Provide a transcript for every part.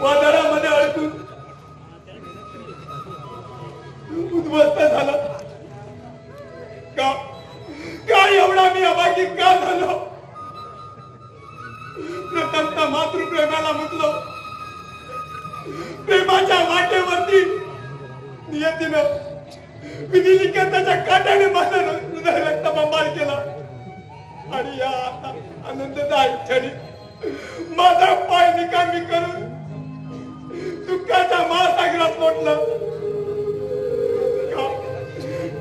वादळामध्ये अडकून उद्ध्वस्त झाला. का एवढा मी अभागी का झालो? प्रथमतः मातृप्रेमाला मुकलो. प्रेमाच्या वाटेवरती नियतीनं विधिलिखिताच्या काट्याने माझं हृदय रक्तबंबाळ केला. आणि या आनंददायी क्षणी माझा पाय निकामी करून दुःखाच्या महासागरात लोटलं.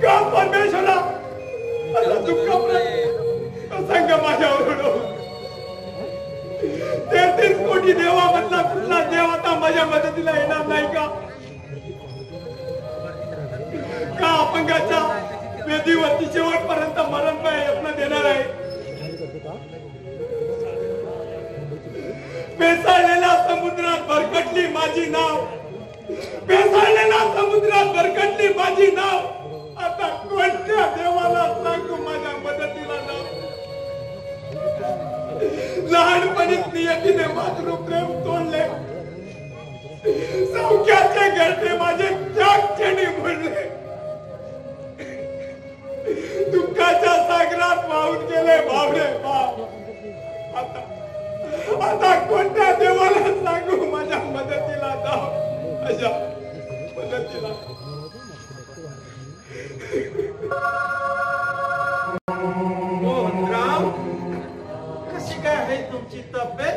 का परमेश्वरा असा दुःख प्रसंग माझ्यावर उडवला. 33 कोटी देवामधला कुठला देव आता माझ्या मदतीला येणार नाही का? अपंगाच्या वेदीवरती शेवटपर्यंत मरणमय यत्न देणार आहे. पेसाळलेल्या समुद्रात भरकटली माझी नाव. पेसाळलेल्या समुद्रात भरकटली माझी नाव. आता कोणत्या देवाला सांगू माझ्या मदतीला नाव? लहानपणीच नियतीने मातृप्रेम तोडले. सौख्याचे घरटे माझे त्या क्षणी म्हणले. दुःखाच्या सागरात वाहून गेले भावडे भाव. आता कोणत्या देवाला सांगू माझ्या मदतीला धाव? अशा मदतीला मोहनराव, कशी काय आहे तुमची तब्येत?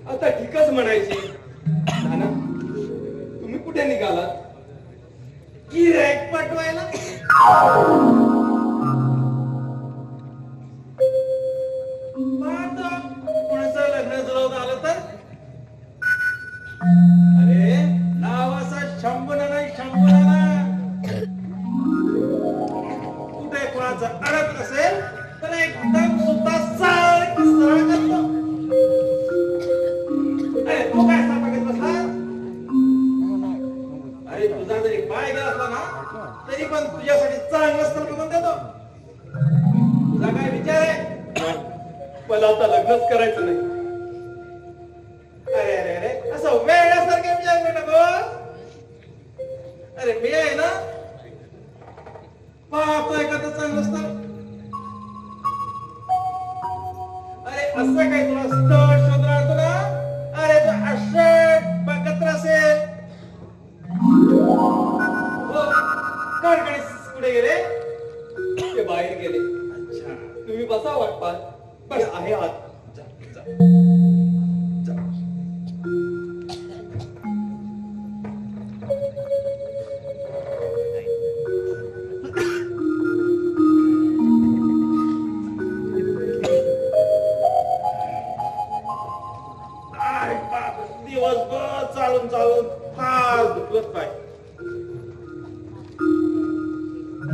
आता ठीकच म्हणायची. नाना, तुम्ही कुठे निघालात? गिऱ्हाईक पाठवायला. कोणाचं लग्न जुळवून आलं तर? अरे नावाचा शंभूना नाही, शंभूना. कुठे कोणाचं अडत असेल तर एकदम सुद्धा सरळ करतो. अरे तू काय सांगत बसला? अरे तुझा जरी पाय गेला असला ना तरी पण तुझ्यासाठी चांगलं स्थळ बघून देतो. तुझा काय विचार आहे? मला आता लग्नच करायचं नाही. अरे अरे अरे असं वेळासारखे विचार करू नको. अरे मी आहे ना, पाहतोय का तर चांगलं स्थळ. अरे असं काय तुला स्थळ शोधून आणतो ना? अरे तू असं बघत असेल. कुठे गेले? ते बाहेर गेले. अच्छा, तुम्ही बसा वाटपात. बस आहे आत. दिवसभर चालून चालून फार दुखत पाय.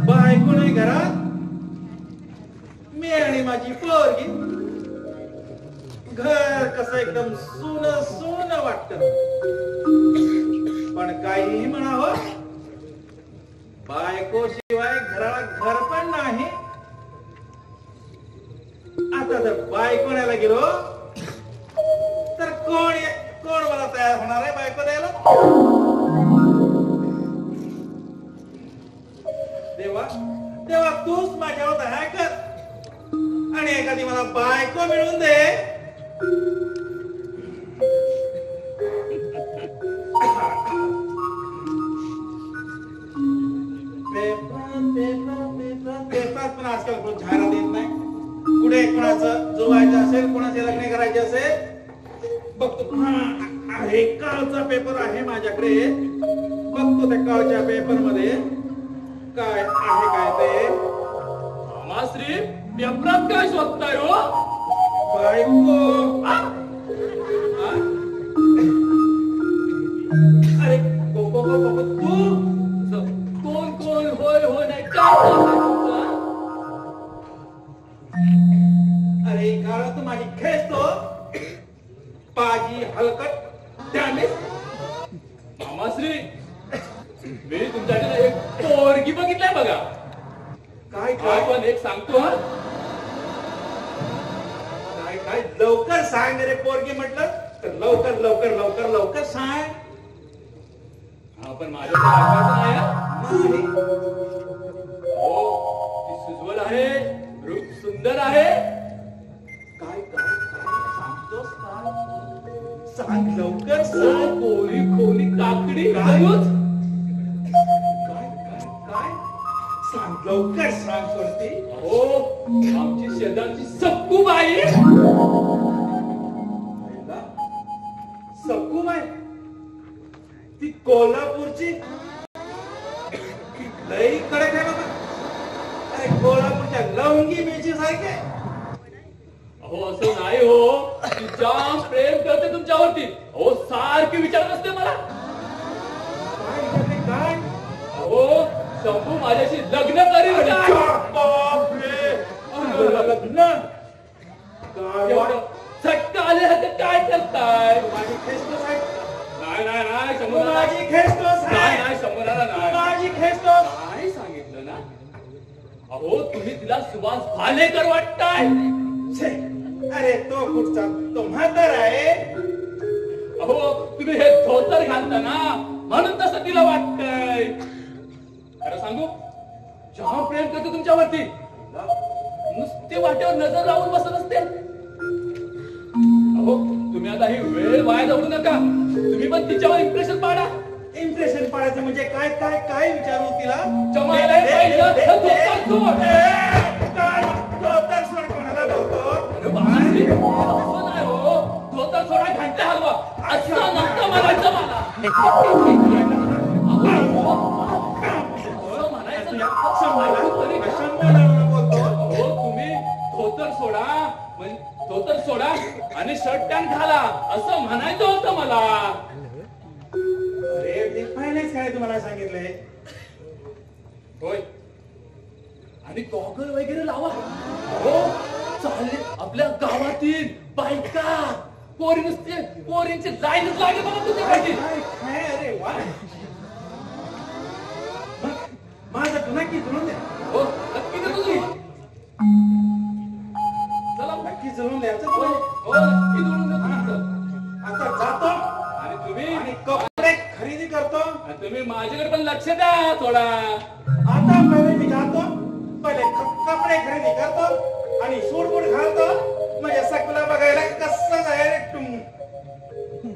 बायको नाही घरात. मी आणि माझी पोरगी. घर कसं एकदम सुन सुन वाटत. पण काहीही म्हणा हो, बायको शिवाय घराला घर पण नाही. आता जर बायको न्यायला गेलो तर कोण मला तयार होणार आहे बायको द्यायला? देवा देवा, तूच माझ्यावर दया कर आणि एखादी मला बायको मिळवून दे. पेपरात पण आजकाल कोण जाहिरात देत नाही. पुढे कोणाचं जुळवायचं असेल, कोणाचे लग्न करायचे असेल बघतो. आहे कालचा पेपर आहे माझ्याकडे. बघतो त्या कालच्या पेपर मध्ये काय आहे काय ते. मामाश्री, पेपरात काय शोधताय हो? बायको. अरे तू कोण होय हो नाही काय? अरे काळ तू माझी खेचतो. पाजी हलकट मामाश्री, मी तुमच्याकडे एक पोरगी बघितलाय बघा. काय काय काय पण एक सांगतो हा. काय काय लवकर सांग रे पोरगी म्हटलं तर लवकर लवकर लवकर लवकर सांग. हा पण माझ्या नाही हा. नाही. हो, ती सुजवल आहे, रूप सुंदर आहे. काय काय काय सांगतोस काय? सांग लवकर सांग. कोरी खोली काकडी काय? खरंच? काय काय काय सांग लवकर सांग कोणती. हो, आमची शेजारची सक्कूबाई. सकुबाई ती कोल्हापूरची लई कडक आहे बाबा. अरे कोल्हापूरच्या लवंगी मिरची सारखे. अहो असं नाही हो, ती जाम प्रेम करते तुमच्यावरती. अहो सारखी विचारत असते मला. काय विचारते काय? अहो शंभू माझ्याशी लग्न करील काय? बापरे. लग्न काय एवढं झटका आले तर काय करताय? माझी खेचतोस आहे. नाही नाही नाही तू शंभूराला माझी खेचतोस नाही आहे. नाही शंभूराला तू नाही माझी खेचतोस. नाही सांगितलं ना. अहो तुम्ही तिला सुभाष भालेकर वाटताय. छे, अरे तो कुठचा तो म्हातार आहे. अहो तुम्ही हे धोतर घालता ना म्हणून तसं तिला वाटतंय. खरं सांगू, जाम प्रेम करते तुमच्यावरती. नुसते वाटेवर नजर लावून बसत असते. अहो तुम्ही आता ही वेळ वाया जाऊ नका. तुम्ही पण तिच्यावर इम्प्रेशन पाडा. इम्प्रेशन पाडायचं म्हणजे काय काय काय विचारू तिला. जमायला पाहिलं तर धोतर सोड. धोतर सोड कोणाला बोलतो. अरे बापरे, असं नाही हो. धोतर सोडा घंटा हलवा असं नसतं म्हणायचं मला. असं म्हणायचं हो. तुम्ही धोतर सोडा म्हणजे धोतर सोडा आणि शर्ट पॅन्ट घाला असं म्हणायचं होतं मला. अरे मी फायनान्स काय तुम्हाला सांगितलंय. होय, आणि गॉगल वगैरे लावा. हो चालेल. आपल्या गावातील बायका पोरी नसते, पोरींची लाईनच लागेल बाबा तुझ्यासाठी. काय अरे वा. माझं तुला की जुळून द्या. हो नक्की देतो तुम्ही. चला नक्की जुळून द्यायचं हो तुला. हो, नक्की जोडून देतो तुमचं. आता जातो आणि तुम्ही आणि कपडे खरेदी करतो. आणि तुम्ही माझ्याकडे पण लक्ष द्या थोडा. आता पहिले मी जातो. पहिले कपडे खरेदी करतो आणि सूट बूट घालतो. म्हणजे सगळं बघायला कसं डायरेक्ट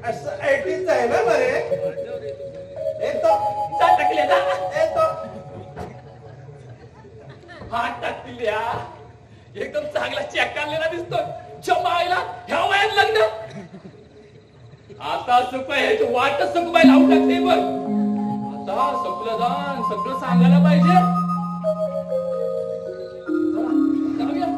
असं 80s आहे ना बरे. येतो जा टाकले जा. येतो. हात टाकल्या एकदम चांगला चेक काढलेला दिसतोय. जमायला ह्या वयात लग्न. आता सुपाय ह्याची वाटच सुपाय लावून टाकते बघ. आता सगळं जाण सगळं सांगायला पाहिजे. चला, जाऊया.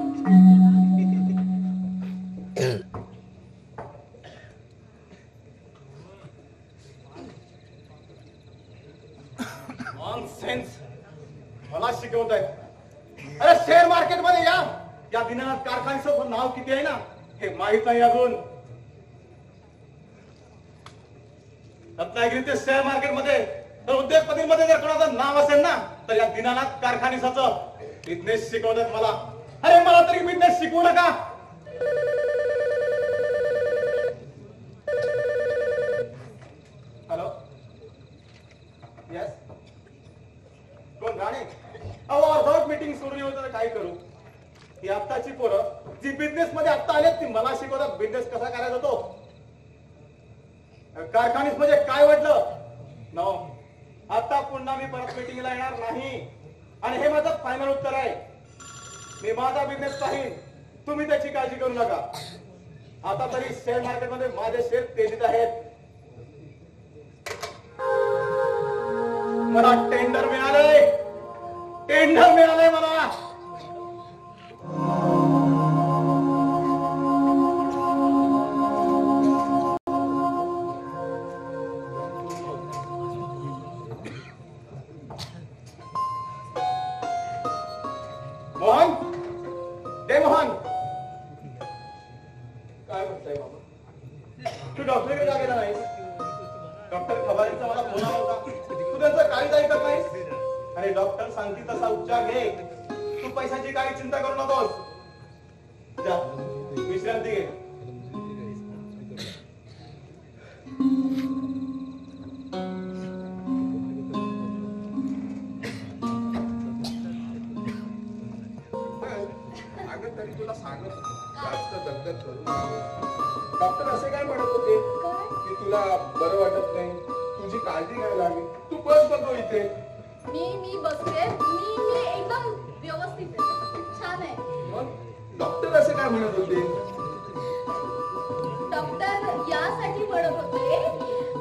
नॉनसेन्स. मला शिकवत आहेत. अरे शेअर मार्केट मध्ये या दिनानाथ कारखान्याचं नाव किती आहे ना हे माहित नाही अजून. रत्नागिरी ते शेअर मार्केट मध्ये तर उद्योगपतींमध्ये जर कोणाचं नाव असेल ना तर या दिनानाथ कारखान्याचं बिझनेस शिकवतात मला. अरे मला तरी बिझनेस शिकवू नका. हॅलो येस कोण राणे. अहो अर्धवट मीटिंग सोडून येऊ तर काय करू. ही आत्ताची पोरं जी बिझनेस मध्ये आत्ता आलेत ती मला शिकवतात बिझनेस कसा करायचा तो. कारखान्यात म्हणजे काय वाटलं नो. आता पुन्हा मी परत मीटिंगला येणार नाही आणि हे माझं फायनल उत्तर आहे. मी माझा बिझनेस पाहीन. तुम्ही त्याची काळजी करू नका. आता तरी शेअर मार्केटमध्ये माझे शेअर तेजीत आहेत. मला टेंडर मिळालंय. टेंडर मिळालंय मला. मोहन दे मोहन. काय म्हणताय बाबा. तू डॉक्टरकडे का गेला नाहीस. डॉक्टर खबारीचा मला फोन आला होता. तू त्यांचं काहीच ऐकत नाहीस. अरे डॉक्टर सांगतील तसा उपचार घे. तू पैशाची काही चिंता करू नकोस. जा विश्रांती घे. अगं तरी तुला सांगत होतो, जास्त दगदग करू नको. डॉक्टर असे काय म्हणत होते की तुला बरं वाटत नाही, तुझी काळजी घ्यायला हवी. तू बस बघू इथे. मी बसते. मी एकदम व्यवस्थित आहे. छान आहे. मग डॉक्टर असे काय म्हणत होते? डॉक्टर यासाठी म्हणत होते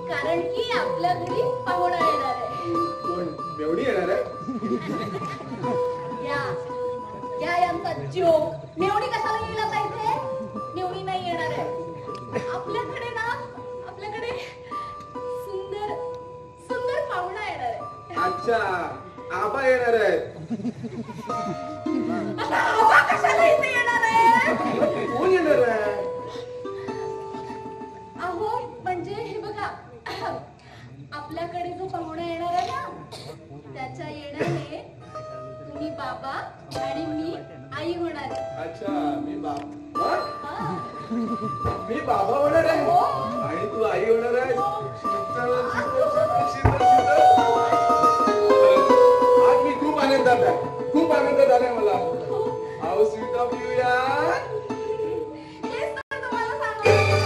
कारण की आपल्या घरी पाहुणा येणार आहे. कोण मेवणी येणार आहे? या यांचा जोक. मेवणी कशाला येईल आता इथे? मेवणी नाही येणार आहे. आपल्याकडे सुंदर सुंदर पाहुणा येणार आहे. अच्छा, आबा येणार आहेत. आता आबा कशाला इथे येणार आहे? कोण येणार आहे? अहो म्हणजे हे बघा, आपल्याकडे जो पाहुणा येणार आहे ना, त्याच्या येण्याने तुम्ही बाबा आणि मी आई होणार आहे. अच्छा, मी बाबा. हा. मी बाबा होणार आहे हो. आणि तू आई होणार आहे. आज मी खूप आनंदात आहे. खूप आनंद झालाय मला. हाऊ स्वीट ऑफ यू यार. हेच तर तुम्हाला सांगायचं.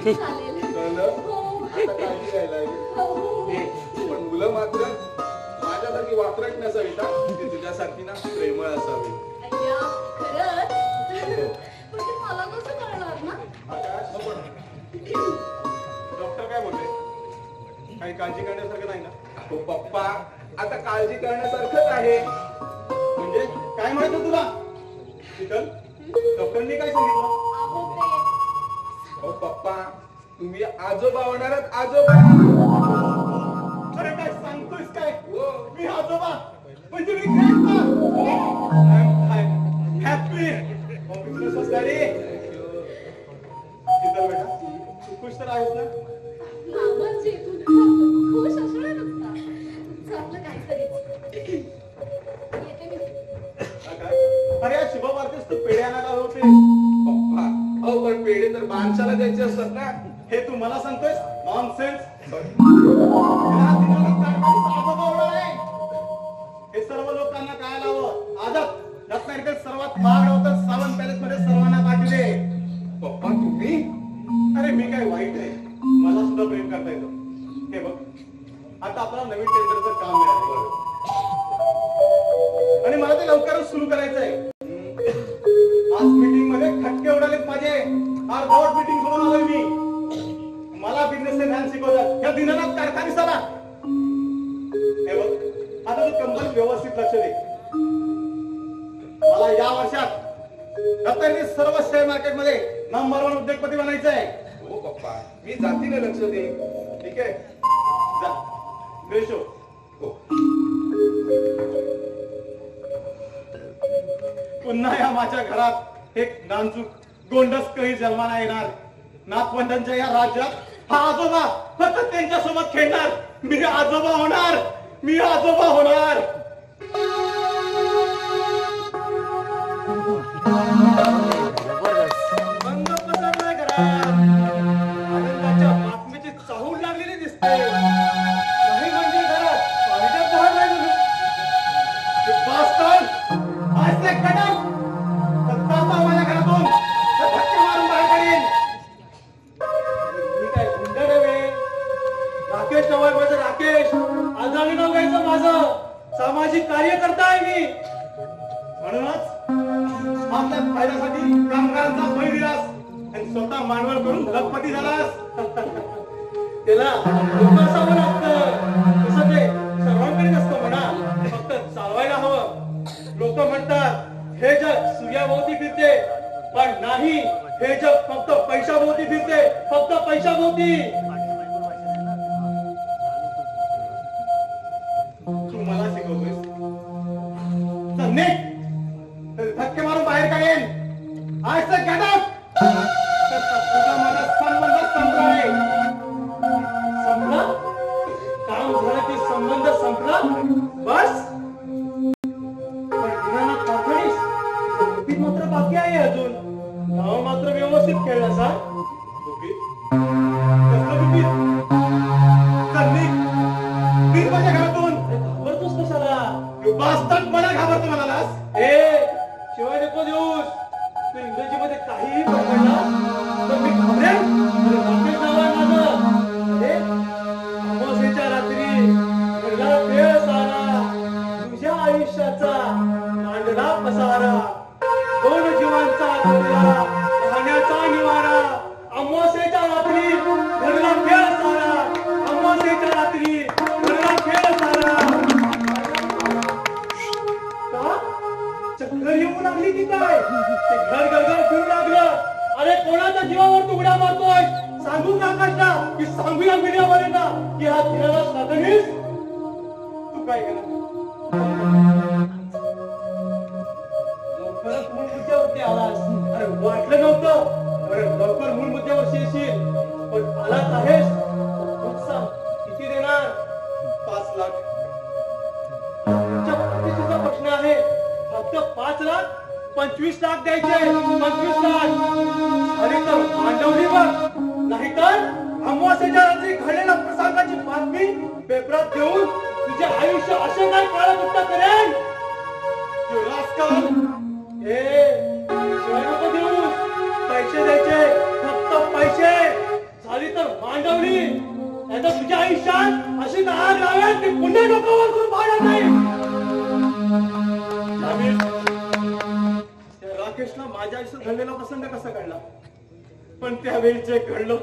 चालेल. हो. आता काळजी घ्यायला हो. पण मुलं मात्र माझ्यासारखी वात्रट नसावीत हा. ती तुझ्यासारखी ना प्रेमळ असावी. अय्या, खरंच? पण ते मला कसं कळणार ना? आकाश, डॉक्टर काय बोलले? काही काळजी करण्यासारखं नाही ना? अहो पप्पा, आता काळजी करण्यासारखंच आहे. म्हणजे काय म्हणायचं तुला? शीतल, डॉक्टरनी काय सांगितलं? अहो ते अहो पप्पा, तुम्ही आजोबा होणार आहात. आजोबा. अरे काय सांगतोयस काय? हो. मी आजोबा म्हणजे मी grandpa. I'm happy. Congratulations, daddy. Sheetal बेटा, तू खुश तर आहेस ना? म्हणजे तू खुश माणसाला द्यायचे असतात ना. हे तू मला सांगतोयस नॉनसेन्स. हे सर्व लोकांना काय लावं आजच रत्नागिरीत सर्वात महाग होतं सावंत पॅलेस मध्ये सर्वांना पाठवले. पप्पा तुम्ही अरे मी काय वाईट आहे, मला सुद्धा प्रेम करता येतं. हे बघ आता आपल्याला नवीन टेंडरचं काम मिळालं आणि मला ते लवकरच सुरू करायचं आहे. आज मीटिंग मध्ये खटके उडालेत माझे. अर्धवट मीटिंग सोडून आलोय मी. मला बिझनेसचे ज्ञान शिकवतात या दिनानाथ कारखानिसाला. हे बघ आता तू कंपनीत व्यवस्थित लक्ष दे. मला या वर्षात रत्नागिरी सर्व शेअर मार्केट मध्ये नंबर 1 उद्योगपती बनायचं आहे. हो पप्पा मी जातीने लक्ष दे. ठीक आहे जा बेशो. हो. पुन्हा या माझ्या घरात एक नानचूक गोंडस कही जन्माला येणार. नाथवंडांच्या या राज्यात हा आजोबा फक्त त्यांच्या सोबत खेळणार. मी आजोबा होणार. मी आजोबा होणार. बंद पसरलाय घरात. आनंदाच्या बातमीची चाहूल लागलेली दिसते. नाही म्हणजे घरात पाण्याच्या पोहायला नाही गेलो. हे पास्तान आज ते कडक सत्ताचा माझ्या घरातून धक्के मारून बाहेर काढीन. मी काय गुंड नव्हे. राकेश चव्हाण माझं राकेश. आजारी नाव घ्यायचं माझं. सामाजिक कार्यकर्ता आहे मी. म्हणूनच आपल्या फायद्यासाठी कामगारांचा बळी दिलास आणि स्वतः मांडवळ करून लखपती झालास. त्याला लोक असावं लागतं. तसं ते सर्वांकडे नसतं म्हणा. फक्त चालवायला हवं. लोक म्हणतात हे जग सूर्याभोवती फिरते, पण नाही. हे जग फक्त पैशाभोवती फिरते. फक्त पैशाभोवती. तू मला शिकवतोयस तर नीट धक्के मारून बाहेर काढेल. आज तर गॅटअप. तुझा माझा संबंध संपला आहे. संपला? काम झालं की संबंध संपला बस. पण दिनानाथ कारखानीस गुपित मात्र बाकी आहे अजून. नाव मात्र व्यवस्थित खेळला सा. गुपित कसलं गुपित? चल माझ्या घरातून. घाबरतोस कशाला? बास्तान मला घाबरतो म्हणालास. शिवाय नको देऊस. तू इंग्रजीमध्ये काहीही पकडला तर मी घाबरेन. राकेश नाव आहे माझं. अरे अमावास्येच्या रात्री घडला खेळ सारा. तुझ्या आयुष्याचा मांडला पसारा. 2 जीवांचा घडला राहण्याचा निवारा. अमावास्येच्या रात्री घडला खेळ सारा. अमावास्येच्या रात्री घडला खेळ सारा. का चक्कर येऊ लागली की काय? ते घर गरगर फिरू लागलं. अरे कोणाच्या जीवावर तुगड्या मारतोय? सांगू का आकाशला की सांगूया मीडियावाल्यांना की हा दिनानाथ कारखानीस? तू काय केलं? लवकरच मूळ मुद्द्यावरती आलास. अरे वाटलं नव्हतं. अरे लवकर मूळ मुद्द्यावर येशील. पण आलाच आहेस. नुकसान किती देणार? 5 लाख. तुमच्या प्रतिष्ठेचा प्रश्न आहे. फक्त 5 लाख 25 लाख द्यायचे. 25 लाख आणि तर मांडवलीवर नाहीतर अमावास्येच्या रात्री घडलेल्या प्रसंगाची बातमी पेपरात देऊन तुझे आयुष्य असे काय काळाकुट्ट करेन. शिवाय नको देऊस. पैसे द्यायचे. फक्त पैसे. झाली तर मांडवली. नाहीतर तुझ्या आयुष्यात अशी आग लावेल की पुन्हा डोक्यावर करून पाहणार नाही. राकेशला माझ्या आयुष्यात घडलेला प्रसंग कसा कळला? पण त्यावेळी जे घडलं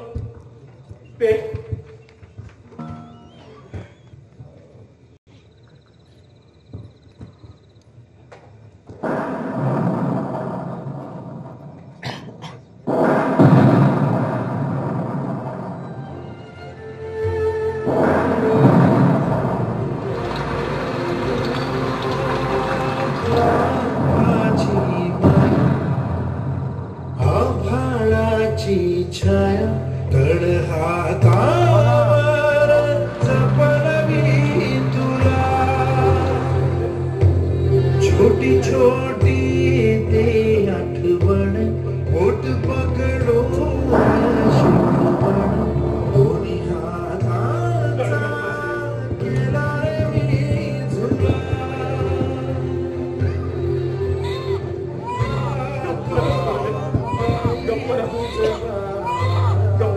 ते छाया तड हातावर जपणवी तुला छोटी छोटी ते आठवण ओठ पकडो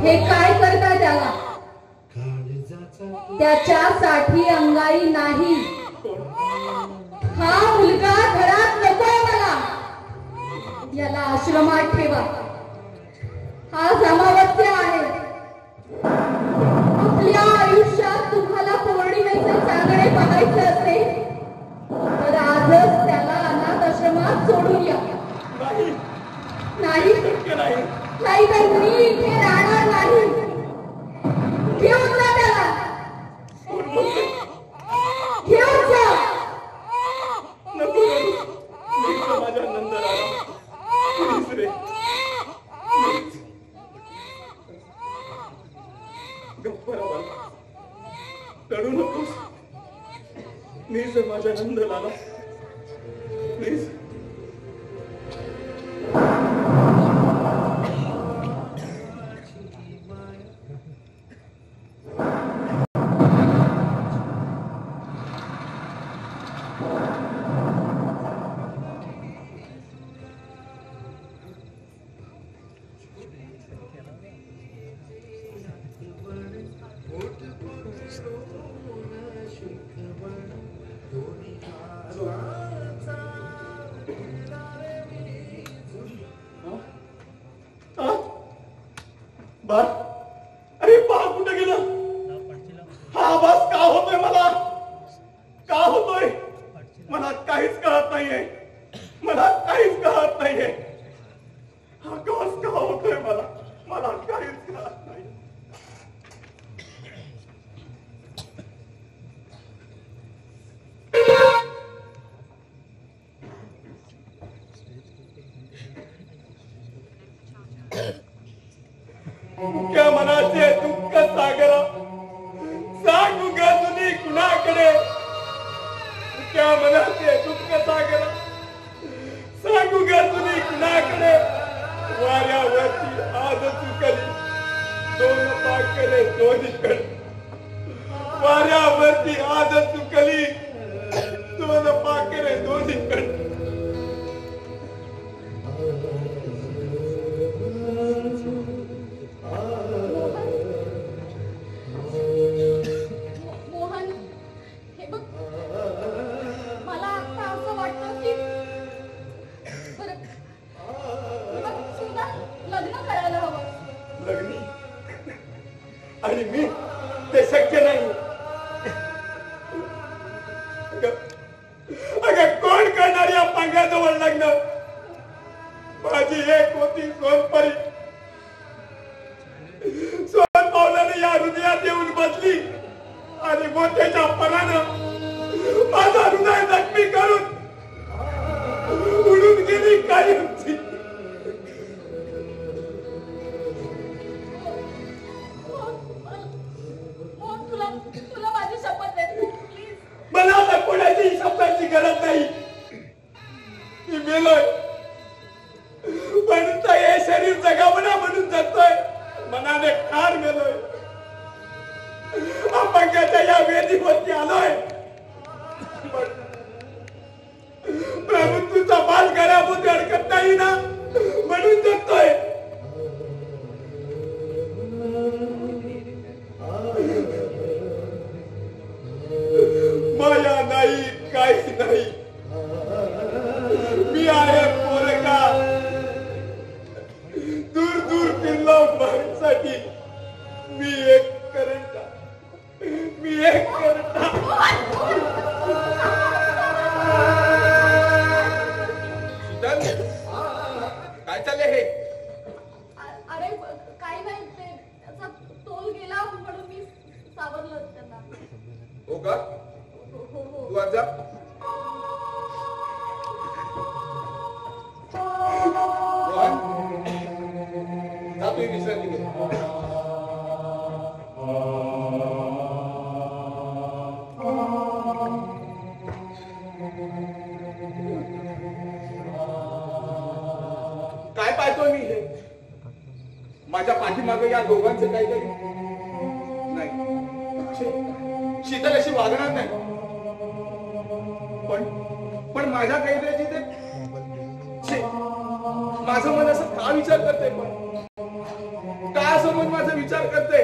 हे काय करता त्याला? त्याच्यासाठी अंगाई नाही. हा मुलगा घरात नकोय मला. याला आश्रमात ठेवा. हा जमावत्य आहे. आपल्या आयुष्यात तुम्हाला पौर्णिमेचे चांदणे बघायचे असेल तर आजच त्याला अनाथ आश्रमात सोडून या. नाही नाही तर मी इथे राहणार नाही. घेऊन जा त्याला. घेऊन जा. नको नको. माझ्या नंदराला प्लीज रे. गप्प राहा. रडू नकोस. प्लीज माझ्या नंदलाला प्लीज. बा अरे बा कुठे गेला? हा आवाज का होतोय मला? का होतोय? मला काहीच कळत नाहीये. मला काहीच कळत नाहीये. हा आवाज का होतोय मला? मला काहीच कळत नाही. मुक्या मनाचे दुःख सागरा सांगू ग तुझी कुणाकडे? मुक्या मनाचे दुःख सागरा सांगू ग तुझी कुणाकडे? वाऱ्यावरती आज चुकली दोन पाकले दोन्हीकडे. वाऱ्यावरती आज चुकली दोन पाकले दोन्हीकडे. मोहन, हे बघ, मला आता असं वाटतं की बरं, हे बघ, सुद्धा लग्न करायला हवं. लग्नी आणि मी ते शक्य नाही. अगं कोण करणार या पांग्याजवळ लग्न? माझी एक होती सोनपरी. सोन पावलाने या हृदयात येऊन बसली आणि मोठ्याच्या परानं माझा हृदय जखमी करून उडून गेली कायमची. मोहन, तुला माझी शपथ आहे. प्लीज. मला आता कोणाची शब्दाची गरज नाही. मी मेलोय म्हणून तर हे शरीर जगावं ना म्हणून जगतोय. मनाने ठार मेलोय. अपंगाच्या या वेदीवरती आलोय. प्रभू तुझा बाल घरामध्ये अडकत नाही ना म्हणून जगतोय. माया नाही काही नाही. मी आहे पोरगा. दूर दूर फिरलो माणसाठी. मी एक करंटा. मी एक करंटा. काय चालले हे? अरे काही नाही, ते त्याचा तोल गेला म्हणून मी सावरलं त्यांना. हो का? हो हो. तू आज जा. रोहन, जा तुम्ही विश्रांती घे. काय पाहतोय मी हे? माझ्या पाठीमागे या दोघांचं काहीतरी नाही. शीतल अशी वागणार नाही. पण माझ्या कैद्याची ते माझं मन असं का विचार करते? पण मोहन माझा विचार करते.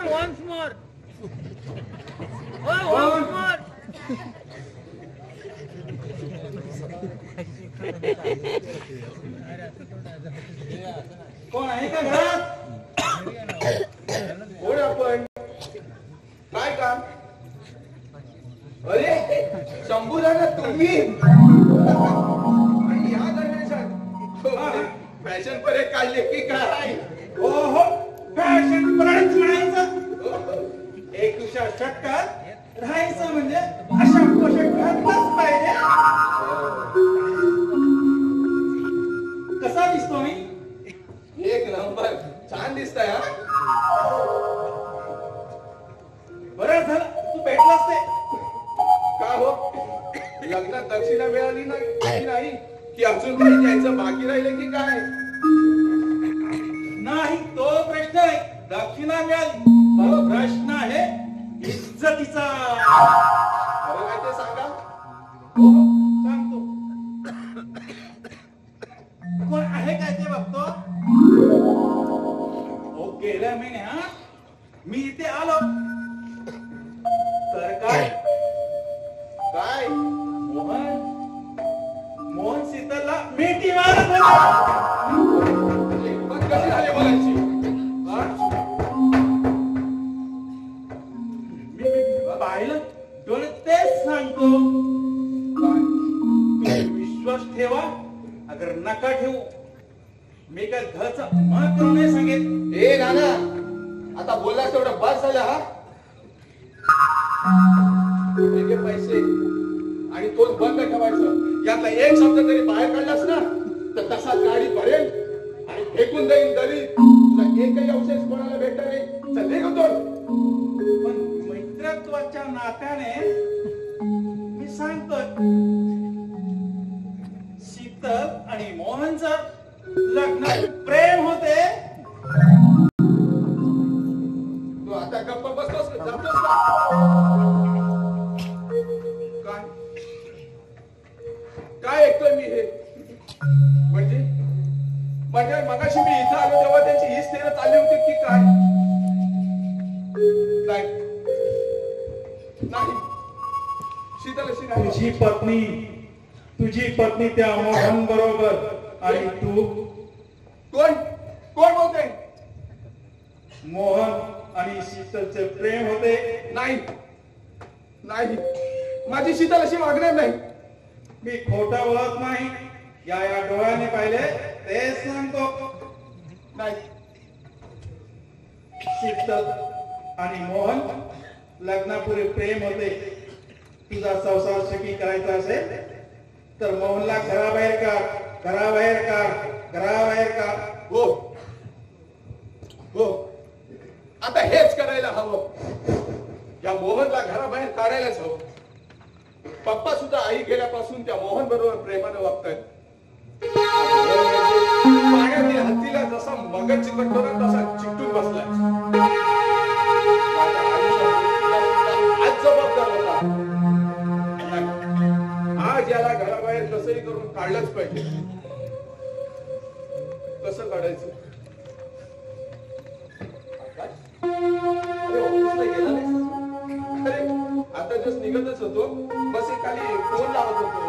Once more. Oh, once more. कोण आहे का घरात? कोण आपण? काय काम? अरे शंभू दादा तुम्ही आणि या गणेशात फॅशन पर एक काढले की काय? ओहो फॅशन पराडच म्हणायचं. एक दिवसा षटकात राहायचं म्हणजे अशा पोशाख घातलाच पाहिजे. कसा दिसतो मी? एक नंबर छान दिसतंय हा. बरं झालं तू भेटलास ते. का हो लग्नात दक्षिणा मिळाली नाही की अजून काही द्यायचं बाकी राहिले की काय? नाही तो प्रश्न नाही. दक्षिणा मिळाली तो प्रश्न आहे इज्जतीचा. खरं काय ते सांगा. हो सांगतो. कोण आहे काय ते बघतो. हो गेल्या महिन्यात मी इथे आलो तर काय काय मोहन शीतलला मिठी मारत होता. पण कशी झाली बोलायची? मी पाहिलं डोळे तेच सांगतो. तुम्ही विश्वास ठेवा अगर नका ठेवू. मी काय घरचा मन करू नाही सांगेन. ए नाना आता बोललास तेवढं बस झालं हा. हे पैसे आणि तोच बंद ठेवायचं. यातला एक शब्द तरी बाहेर काढलास ना तर तसा गाडी भरेल आणि फेकून देईल दरी. तुला एकही अवशेष कोणाला भेटणार नाही. चल निघ उतरून. पण मित्रत्वाच्या नात्याने मी सांगतोय शीतल आणि मोहनचं लग्न प्रेम होते. तू आता गप्प बसतोस का? जातोस का? काय काय ऐकतोय मी हे? म्हणजे मगाशी मी इथं आलो तेव्हा त्यांची ही स्थिर चालली होती की काय? नाही शीतल अशी नाही. तुझी पत्नी त्या मोहन बरोबर आणि तू कोण कोण बोलते? मोहन आणि शीतलचे प्रेम होते. नाही नाही माझी शीतल अशी वागणार नाही. मी खोटा बोलत नाही. या डोळ्याने पाहिले ते सांगतो. नाही शीतल आणि मोहन लग्नापूर्वी प्रेम होते. तुझा संसार सुखी करायचा असेल तर मोहनला घराबाहेर काढ. हो हो आता हेच करायला हवं. या मोहनला घराबाहेर काढायलाच हवं. पप्पा सुद्धा आई गेल्यापासून त्या मोहन बरोबर प्रेमाने वागतायत. पाण्यातील हत्तीला जसा मगज चिकटतो ना तसा चिकटून बसलाय. माझ्या आयुष्यात आज जबाबदार होता. आज याला घराबाहेर कसंही करून काढलंच पाहिजे. कसं काढायचं? अरे ऑफिसला गेला नाही. अरे आता जस्ट निघतच होतो. बस एक खाली फोन लावत होतो.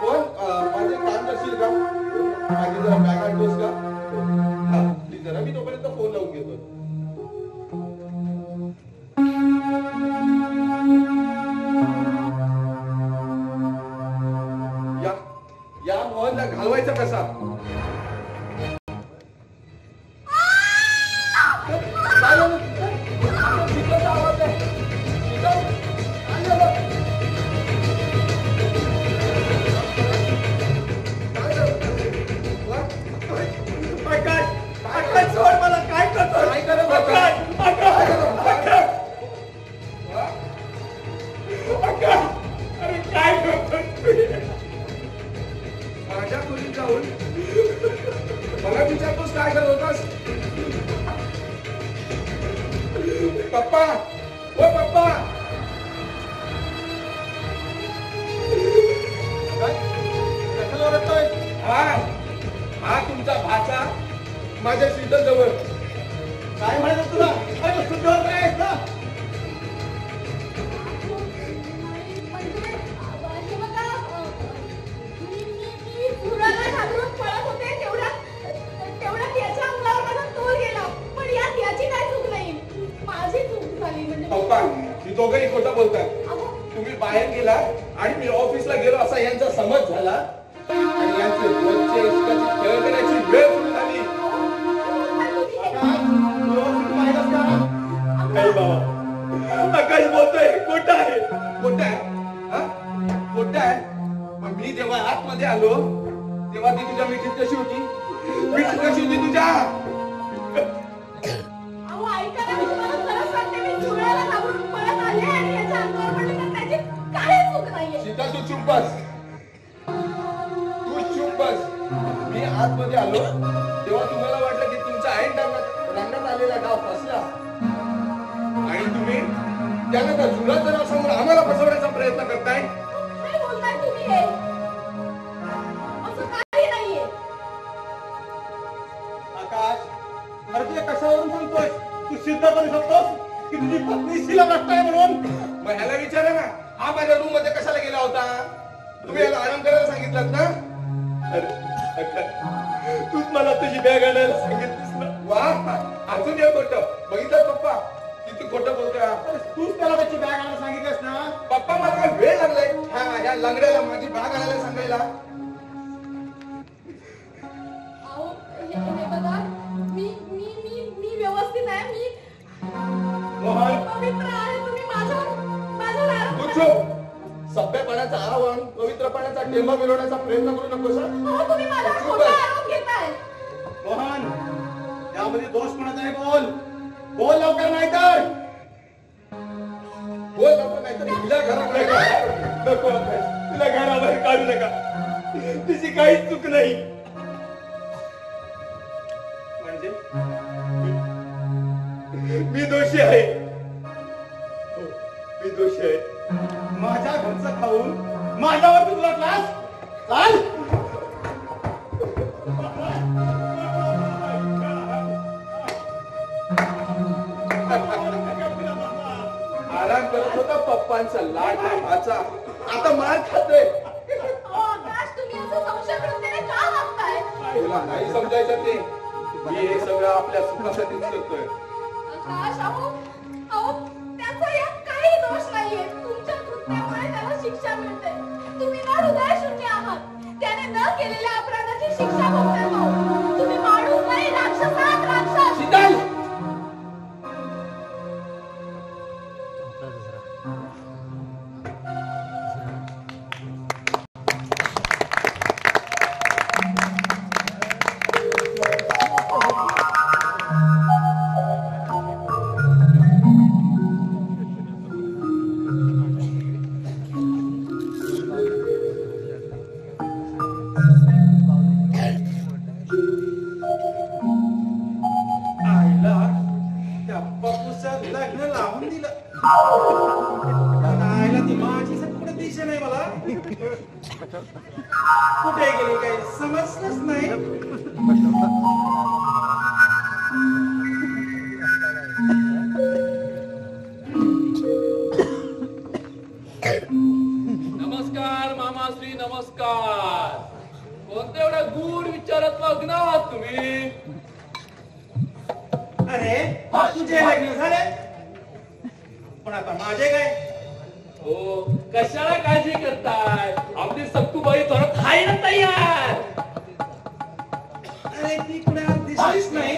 फोन माझं काम करशील का? माझी जरा बॅग आणतोस का? हा प्लीज जरा मी तोपर्यंत फोन लावून घेतो. या मोहनला घालवायचा कसा? आवाज आहे. सोड मला. काय करतो? काय करत होता? अरे काय करतो? माझ्या खोलीत जाऊन मला विचारतोस काय करत होतास? पप्पा, ओ पप्पा, कशाला ओरडतोय? हा तुमचा भाचा माझ्या शीतल जवळ. काय म्हणायचं तुला? अरे शुद्ध होत नाहीस ना? म्हणजे बघा, मी धुराला घाबरून पळत होते, तेवढ्यात याच्या अंगावर माझा तोल गेला. पण यात याची काय चूक नाही, माझी चूक झाली. म्हणजे पप्पा ही दोघंही खोटं बोलतात. अहो, तुम्ही बाहेर गेला आणि मी ऑफिसला गेलो असा यांचा समज झाला आणि यांचे रोजचे इष्टाची खेळ करण्याची वेळ सुरू झाली. नाही बाबा, आकाश बोलतोय खोटं आहे. खोटं आहे? हा? खोटं आहे? मग मी जेव्हा आतमध्ये आलो तेव्हा ती तुझ्या मिठीत कशी होती? मिठीत कशी होती तुझ्या? अहो, ऐका ना, मी तुम्हाला खरं सांगते, मी धुराला घाबरून पळत आले आणि याच्या अंगावर पडले, तर त्याची काही चूक नाहीये. सीता तू चुप बस. तू चुप बस. मी आतमध्ये आलो तेव्हा तुम्हाला वाटलं की तुमच्या ऐन रंगात आलेला गाव फसला आणि तुम्ही त्याला त्या जुलाचं नाव सांगून आम्हाला फसवण्याचा प्रयत्न करताय. काय बोलताय तुम्ही हे? असं काही नाहीये. आकाश, अरे तुला कशावरून सांगतोय? तू सिद्ध करू शकतोस की तुझी पत्नी शिला भ्रष्ट आहे म्हणून? मग ह्याला विचारा ना, हा माझ्या रूम मध्ये कशाला गेला होता? तुम्ही याला आराम करायला सांगितलं ना? अरे आकाश, तूच मला तुझी बॅग आणायला सांगितलीस ना. वा, अजून एक खोटं. बघितलं पप्पा किती खोटं बोलतोय हा. तूच त्याला त्याची बॅग आणायला सांगितलंस ना? पप्पा मला काय वेळ लागलाय ह्या लंगड्याला माझी बॅग आणायला सांगायला? अहो, हे बघा, मी व्यवस्थित आहे. मी मोहन, पवित्र आहे. तुम्ही माझ्यावर आरोप तू करा. चुप. सभ्यपणाचा आव्हान पवित्रपणाचा टेंबा मिळवण्याचा प्रयत्न करू नकोस. अहो, तुम्ही माझ्यावर चुप खोटा आहे. आरोप घेताय. मोहन, यामध्ये दोष कोणाचा आहे? बोल लवकर, नाही तर बोल नको नाही तर हिला घरात नको आकाश, तिला घराबाहेर काढू नका. तिची काहीच चूक नाही. म्हणजे मी दोषी आहे. हो, मी दोषी आहे. माझ्या घरचं खाऊन माझ्यावर तुला क्लास चाल. आराम करत होता पप्पांचा लाड भाचा, आता मार खातोय. अहो, आकाश, तुम्ही असं संशय वृत्तीने का वागताय? तुला नाही समजायचं ते. मी हे सगळं आपल्या सुखासाठीच करतोय. आकाश, अहो, त्याचा यात काही दोष नाहीये. तुमच्या कृत्यामुळे त्याला शिक्षा मिळते. तुम्ही ना हृदयशून्य आहात. त्याने न केलेल्या अपराधाची शिक्षा भोगताय. भाऊ, तुम्ही माणूस नाही, राक्षस आहात, राक्षस. शीतल, कुठे गेली काही समजलंच नाही. नमस्कार मामाश्री, नमस्कार. कोणत्या एवढ्या गूढ विचारात मग्न आहात तुम्ही? अरे तुझे लग्न झाले पण आता माझे काय? हो, कशाला काळजी करताय? आपली सक्कूबाई परत आहे ना तयार. अरे ती कुठे दिसलीच नाही.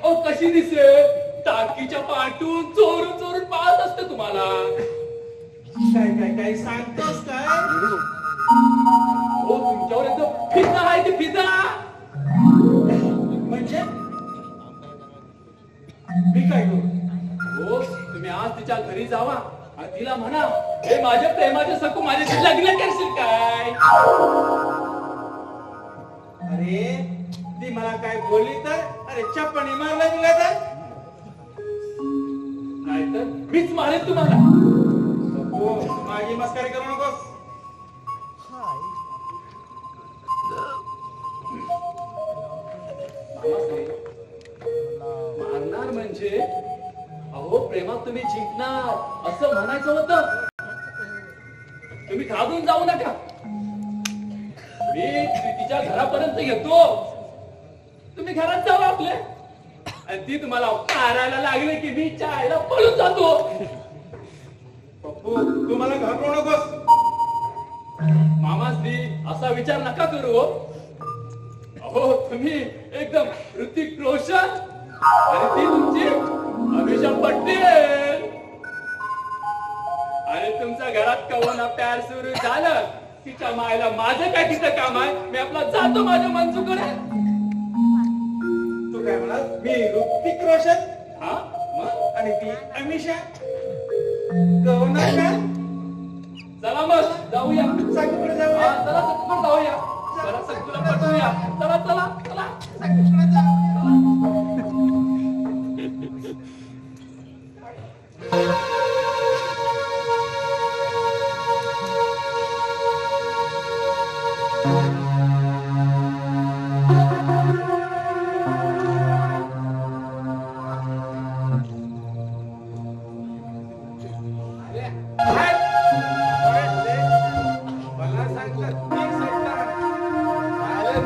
ओ कशी दिसेल? टाकीच्या पाठून चोरून चोरून पाहत असते तुम्हाला. काय काय काय सांगतोस काय? हो, तुमच्यावर एकदम फिदा आहे ती फिदा. म्हणजे मी काय करू? हो, तुम्ही आज तिच्या घरी जावा आणि तिला म्हणा, हे माझ्या प्रेमाचे सकू माझ्याशी लग्न करशील काय? अरे ती मला काय बोलली तर? अरे चप्पणी मारला तुला तर? नाहीतर मीच मारेन तुम्हाला. हो, माझी मस्करी करू नकोस. मारणार म्हणजे अहो प्रेमात तुम्ही जिंकणार असं म्हणायचं होतं. तुम्ही घाबरून जाऊ नका. मी तिच्या घरापर्यंत येतो. तुम्ही घरात जावा आपले. आणि ती तुम्हाला मारायला लागले की मी चायला पळून जातो. पप्पू तू मला घाबरू नकोस. मामाश्री असा विचार नका करू. अहो तुम्ही एकदम ऋतिक रोशन आणि ती तुमची अभिषा पटेल. आणि तुमच्या घरात कवना प्यार सुरू झालं तिच्या मायला माझं काय तिचं काम आहे. मी आपला जातो माझ्या मनसूकडे. तू काय म्हणाल? मी ऋतिक रोशन हा मग आणि ती अमिषा कवना का? चला मग जाऊया. सगळीकडे हा, जाऊया. चला सगळं जाऊया. चला सगळं पटवूया. चला चला चला. सगळीकडे जाऊया. मला सांगतात मी सैतान. अरे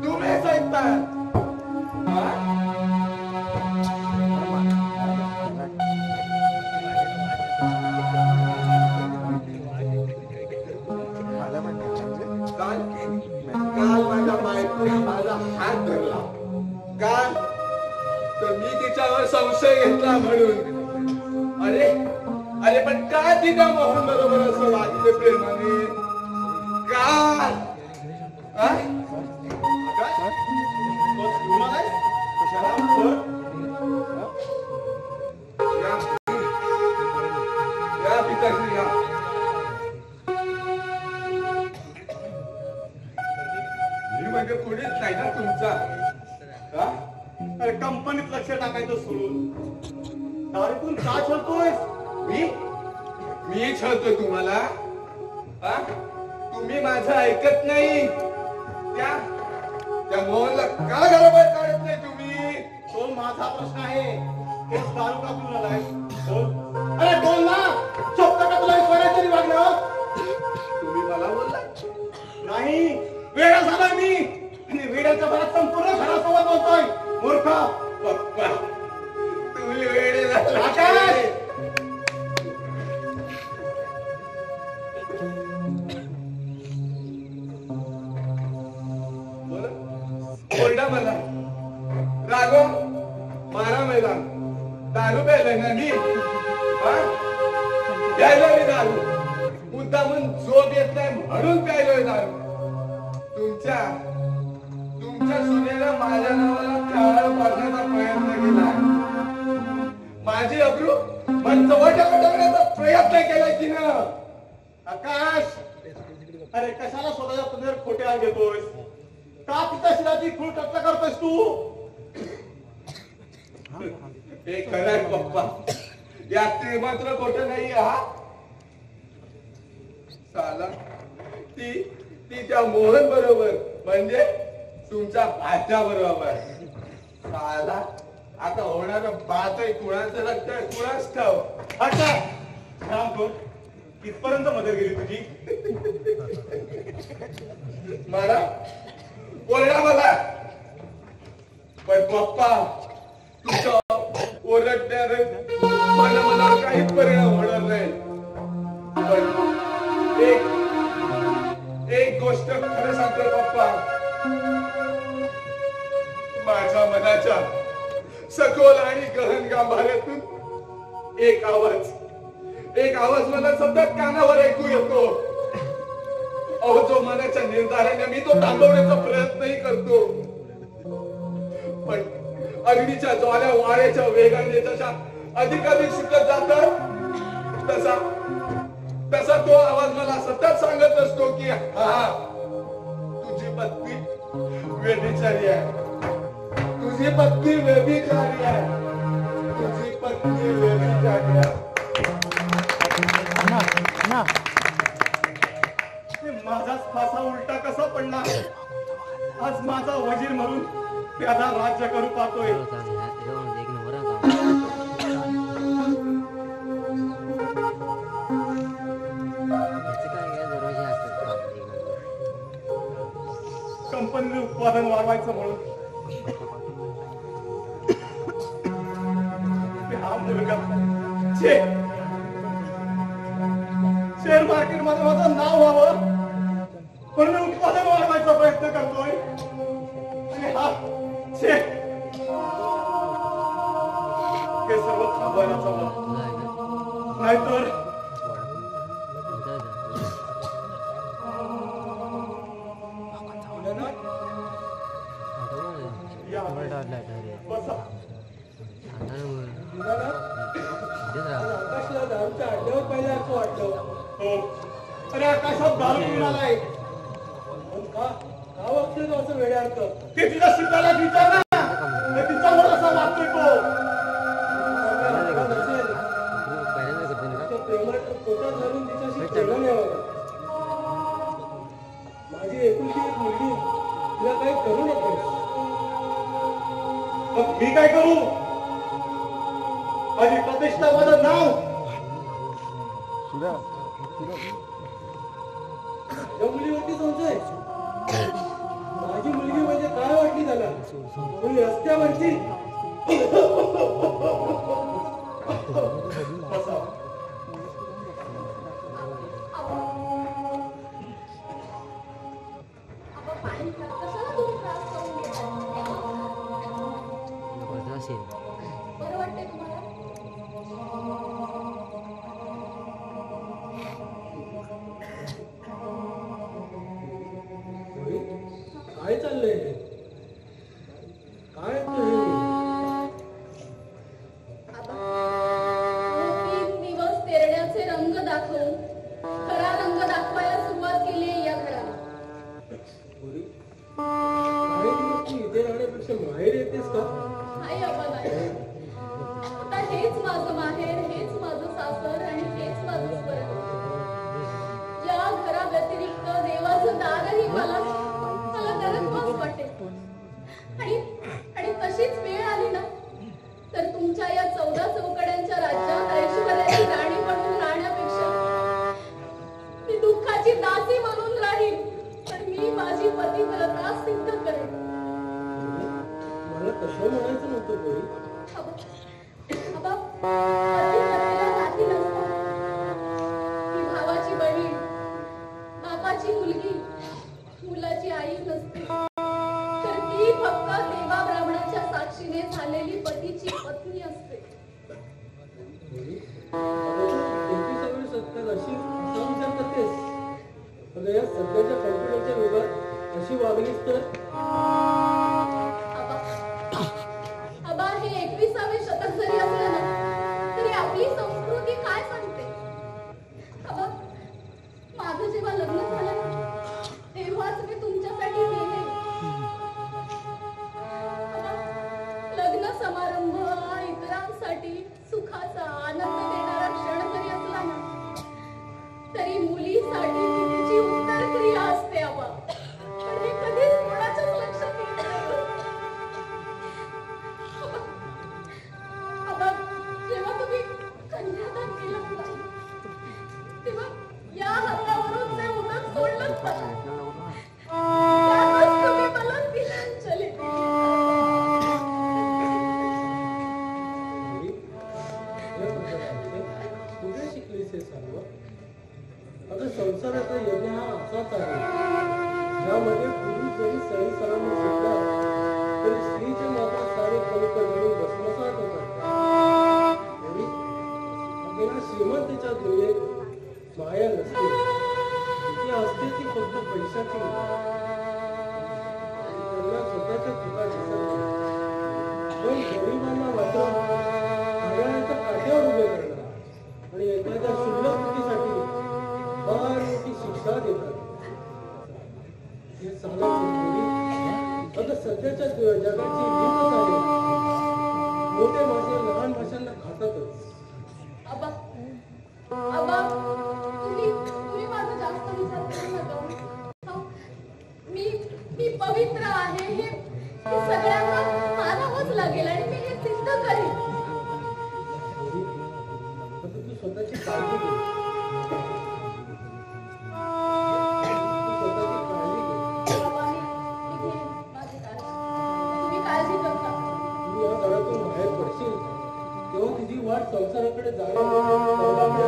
तुम्ही सैतान. हा? काल काल माझ्या बायकोने माझा हात धरला. का तर मी तिच्यावर संशय घेतला म्हणून. अरे अरे पण का तिला मोहन बरोबर असं वागले प्रेमाने? का हा? आकाश, तो घेऊन आलायस? कशाला? बरं. या या पिताश्री या. मी म्हणजे कोणीच नाही ना तुमचा. का? अरे कंपनीत लक्ष टाकायचं सोडून दारूतून का छळतोयस? मी छळतो तुम्हाला? हा? तुम्ही माझं ऐकत नाही. त्या मोहनला का घराबाहेर काढत नाही तुम्ही? तो माझा प्रश्न आहे. तेच दारू का पिऊन आलाय? बोल. अरे बोल ना. चोपता का तुला विश्वास तरी वागलं? तुम्ही मला बोलला नाही, वेडा झाला मी. आणि वेड्याच्या भरात संपूर्ण घरासोबत बोलतोय. मूर्ख. पप्पा तुम्ही वेडे झाले. आकाश! ओरडा मला, रागो, मारा मैदान. दारू प्यायलाय ना मी? हा? प्यायलोय मी दारू. मुद्दामून झोप येत नाही म्हणून प्यायलोय दारू. तुमच्या सुनेला माझ्या नावाला काळ पाडण्याचा प्रयत्न केला. माझी अब्रू मंचवट वाटवण्याचा प्रयत्न केला तिनं. आकाश, अरे कशाला स्वतःच्या पत्नीवर खोटे आग घेतोयस? का तिच्या शिराची खूळ कटला करतोयस तू? हे खरं आहे पप्पा. यात ते मात्र खोटं नाही. हा साला ती ती त्या मोहन बरोबर म्हणजे तुमच्या भाच्या बरोबर. साला आता होणार बात आहे कुणाचं लागतंय कुणाच ठाव. अच्छा रामखोर इथपर्यंत मदत गेली तुझी. मला ओरडा मला पण पप्पा तुझ्या ओरडण्याने मला काहीच परिणाम होणार नाही. पण एक गोष्ट खरं सांगतो पप्पा, माझ्या मनाच्या सखोल आणि गहन गांभीर्यातून एक आवाज मला सतत कानावर ऐकू येतो. अहो जो मनाच्या निर्धाराने मी तो थांबवण्याचा प्रयत्नही करतो, पण अग्नीच्या ज्वाल्या वाऱ्याच्या वेगाने जशा अधिकाधिक शिकत जातात तसा तो आवाज मला सतत सांगत असतो की हा तुझी पत्नी व्यभिचारी आहे, तुझी पत्नी व्यभिचारी आहे, तुझी पत्नी व्यभिचारी आहे. माझाच फासा उलटा कसा पडला. आज माझा वजीर म्हणून त्याला राज्य करू पाहतोय. कंपनीने उत्पादन वाढवायचं म्हणून हा मुलगा शेअर मार्केट मध्ये माझं नाव व्हावं म्हणून मी उत्पादन वाढवायचा प्रयत्न करतोय. आणि हा हे सर्व थांबवायला चाललं, नाहीतर बसा. आकाशला दारूच्या अड्ड्यावर पाहिलं असं वाटलं. हो अरे आकाशात दारू पिऊन आलाय. का वागतोय तो असं वेड्यार्थ? ते तिला शिकायला विचार ना, तिच्यावर असा वागतोय तो. प्रेमात पोटात घालून तिच्याशी खेळलं नाही बघा. माझी एकुलती एक मुलगी, तिला काही करू नकोस. मग मी काय करू? माझी प्रतिष्ठा, माझं नाव या मुलीवरती संशय. माझी मुलगी म्हणजे काय वाटली त्याला? मुली रस्त्यावरची. बरं वाटतंय तुम्हाला? काय चाललंय? काय तीन दिवस तेरण्याचे रंग दाखवून खरा रंग दाखवायला सुरुवात केली आहे या घराला. इथे राहण्यापेक्षा माहेर येतेस का? नाही अबा नाही. आता हेच माझं माहेर, हेच माझं सासर आणि हेच माझं स्वर्ग. या घराव्यतिरिक्त देवाचं दारही मला नरकवास वाटेल. आणि तशीच वेळ आली ना तर तुमच्या या 14 चौकड्यांच्या राज्यात ऐश्वर्याची राणी म्हणून राहण्यापेक्षा मी दुःखाची दासी म्हणून राहील. पण मी माझी पतिव्रता सिद्ध करेन. मला तसं म्हणायचं नव्हतं बोरी. पतिपत्नीला नाती नसतात. ती भावाची बहीण, बापाची मुलगी, मुलाची आई नसते. तर ती फक्त देवा ब्राह्मणाच्या साक्षीने झालेली पतीची पत्नी असते. अशी विचार करतेस? या सध्याच्या कॉम्प्युटरच्या युगात अशी वागलीस तर? हे 21वे शतक जरी असलं ना तरी आपली संस्कृती काय सांगते? माझं जेव्हा लग्न झालं ना तेव्हाच मी तुमच्यासाठी गेले. लग्न समारंभ इतरांसाठी सुखाचा आनंद देणारा क्षण जरी असला ना तरी मुलीसाठी हे सांगू. आता संसाराचा यज्ञ हा असाच आहे ज्यामध्ये पुरुष जरी सही सलामी सुटला तरी स्त्रीचे मात्र सारे कणिक जळून भस्मसात होतात. श्रीमंतीच्या दुनियेत माया नसते, ती असते ती फक्त पैशाची. त्यांना स्वतःच्या चुका दिसत पण गरिबांना मात्र घड्याळाच्या काठ्यावर उभे करणार आणि एखाद्या शुल्लक कृतीसाठी फार मोठी शिक्षा देतात. हे चालत आता सध्याच्या जगाची रीतच आहे. मोठे मासे लहान माशांना खातातच. आबा, तुम्ही माझा जास्त विचार करू नका. मी पवित्र आहे हे सगळ्यांना मानावंच लागेल आणि मी हे सिद्ध करेन. तू स्वतःची काळजी घे. बाबा, मी घेईन माझी काळजी. तुम्ही काळजी करता. तू या घरातून बाहेर पडशील तेव्हा तुझी वाट संसाराकडे जाणे काळजी घे.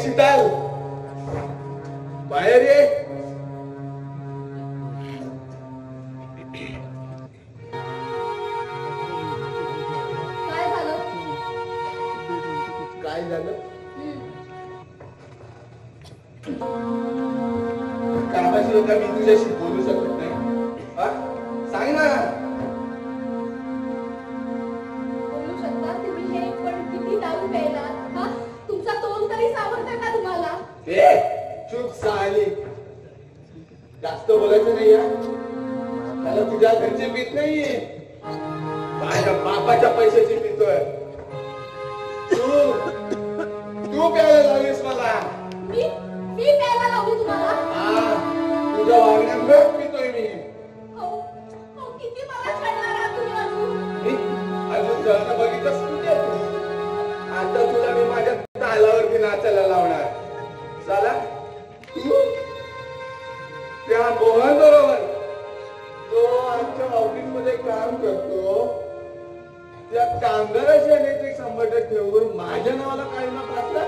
शीतल, बाहेर ये. काय झालं? कामाशी होता मी तुझ्याशी बोलू शकत नाही. सांग ना. बोलू शकता तुम्ही हे पण किती दारू प्यायलात? तुमचा तोंड तरी सावरतोय का तुम्हाला? चूप साली, जास्त बोलायचं नाही. त्याला तुझ्या घरचे पीत नाहीये, माझ्या बापाच्या पैशाची पितोय. तू प्यायला लावलीस मला. मी प्यायला लावली तुम्हाला? तुझ्या वागण्यामुळे पितोय मी. किती मला छळणार आहात तुम्ही अजून जळणं बघितलंस तुझ्या. आता तुला मी माझ्या तालावरती नाचायला लावणार. चला त्या मोहन बरोबर जो आमच्या ऑफिस मध्ये काम करतो त्या कामगाराशी अनेक 100% ठेवून माझ्या नावाला काय ना पाठला.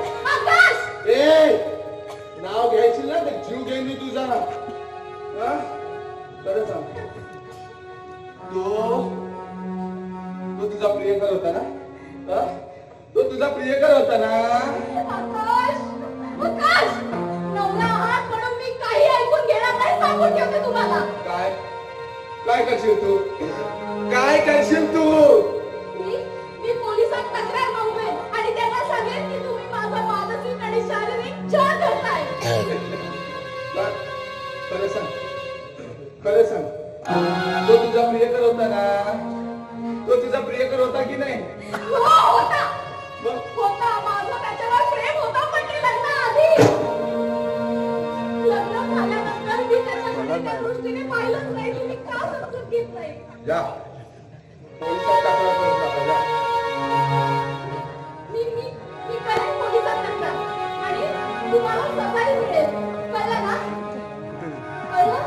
काय करशील तू? काय करशील तू? मी पोलिसात तक्रार नोंदवेन आणि त्यांना सांगेन की तुम्ही माझा मानसिक आणि शारीरिक छळ करताय. खरं सांग, खरं सांग, तो तुझा प्रियकर होता ना? तो तुझा प्रियकर होता की नाही? हो, होता. होता. माझं त्याच्यावर प्रेम होता, पण ते लग्नाआधी. लग्न झाल्यानंतर मी त्याच्याकडे त्या दृष्टीने पाहिलंच नाही. तुम्ही का समजून घेत नाही? जा पोलिसात तक्रार करून टाका, जा. मी करेन पोलिसात तक्रार आणि तुम्हाला सजाही मिळेल. कळलं ना? कळलं?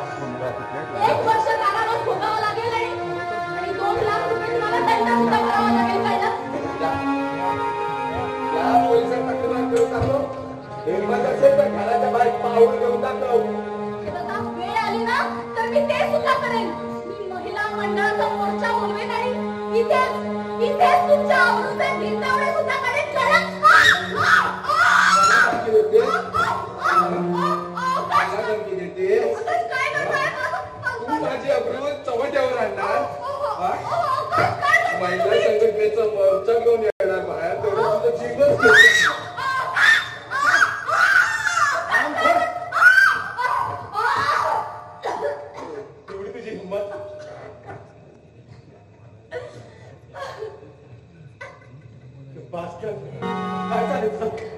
1 वर्ष कारावास भोगावं लागेल आणि 2 लाख रुपये तुम्हाला दंड सुद्धा भरावा लागेल. कळलं? या पोलिसात तक्रार करून टाकलो. हिंमत असेल तर घराच्या बाहेर पाऊल घेऊन टाकलो. हे बघा, वेळ आली ना तर मी ते सुद्धा करेन. मी महिला मंडळाचा मोर्चा बोलवेन आणि इथेच तुमच्या आवडीचे भिंतावळे सुद्धा करेन. कळलं? धमकी देते? काय मला धमकी देते? करताय? तू माझी अब्रू चव्हाट्यावर आणणार? काय महिला संघटनेचा मोर्चा घेऊन येणार बाहेर, तेवढं तुझं जीवच घेतलं. तेवढी तुझी हिंमत. भास्कर काय चालेल?